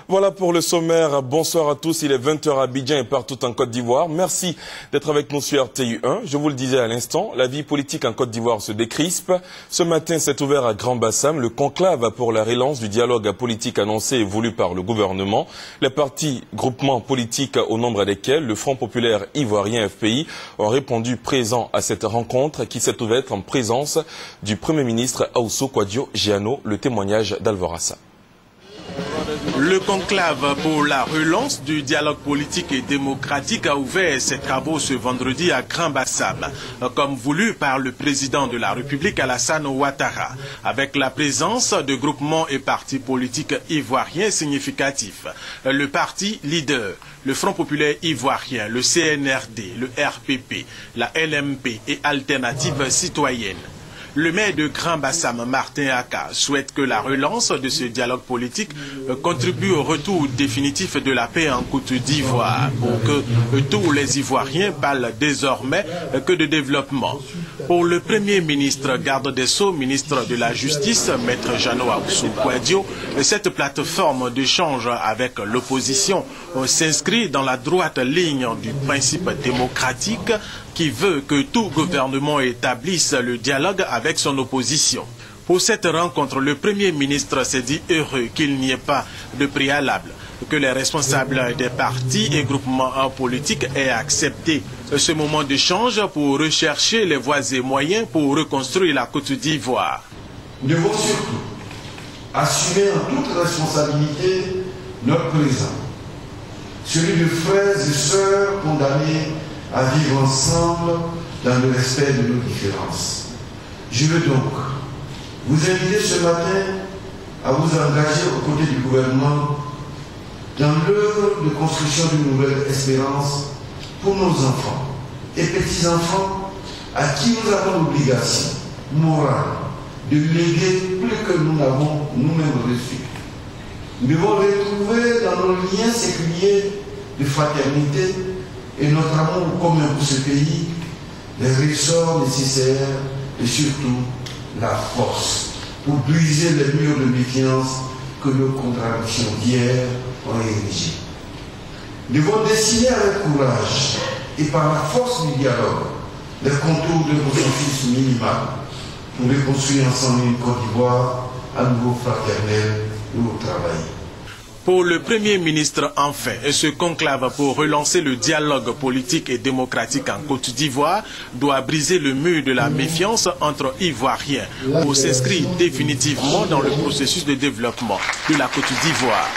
Voilà pour le sommaire. Bonsoir à tous. Il est 20h à Abidjan et partout en Côte d'Ivoire. Merci d'être avec nous sur RTU1. Je vous le disais à l'instant, la vie politique en Côte d'Ivoire se décrispe. Ce matin s'est ouvert à Grand Bassam le conclave pour la relance du dialogue politique annoncé et voulu par le gouvernement. Les partis, groupements politiques au nombre desquels le Front populaire ivoirien FPI ont répondu présents à cette rencontre qui s'est ouverte en présence du Premier ministre Aousso Kwadjo Giano. Le témoignage d'Alvorassa. Le conclave pour la relance du dialogue politique et démocratique a ouvert ses travaux ce vendredi à Grand Bassam, comme voulu par le président de la République Alassane Ouattara, avec la présence de groupements et partis politiques ivoiriens significatifs. Le parti leader, le Front populaire ivoirien, le CNRD, le RPP, la LMP et Alternative citoyenne. Le maire de Grand Bassam, Martin Aka, souhaite que la relance de ce dialogue politique contribue au retour définitif de la paix en Côte d'Ivoire pour que tous les Ivoiriens parlent désormais que de développement. Pour le Premier ministre, garde des Sceaux, ministre de la Justice, Maître Giano Aousso Kwadjo, cette plateforme d'échange avec l'opposition s'inscrit dans la droite ligne du principe démocratique qui veut que tout gouvernement établisse le dialogue avec son opposition. Pour cette rencontre, le Premier ministre s'est dit heureux qu'il n'y ait pas de préalable, que les responsables des partis et groupements politiques aient accepté ce moment d'échange pour rechercher les voies et moyens pour reconstruire la Côte d'Ivoire. Nous devons surtout assumer en toute responsabilité notre présent, celui de frères et sœurs condamnés à vivre ensemble dans le respect de nos différences. Je veux donc vous inviter ce matin à vous engager aux côtés du gouvernement dans l'œuvre de construction d'une nouvelle espérance pour nos enfants et petits-enfants à qui nous avons l'obligation morale de léguer plus que nous n'avons nous-mêmes reçu. Nous devons retrouver dans nos liens séculiers de fraternité et notre amour commun pour ce pays, les ressorts nécessaires et surtout la force pour briser les murs de méfiance que nos contradictions d'hier ont érigés. Nous devons dessiner avec courage et par la force du dialogue les contours de nos offices minimales pour reconstruire ensemble une Côte d'Ivoire à nouveau fraternelle et au travail. Pour le Premier ministre, enfin, ce conclave pour relancer le dialogue politique et démocratique en Côte d'Ivoire doit briser le mur de la méfiance entre Ivoiriens pour s'inscrire définitivement dans le processus de développement de la Côte d'Ivoire.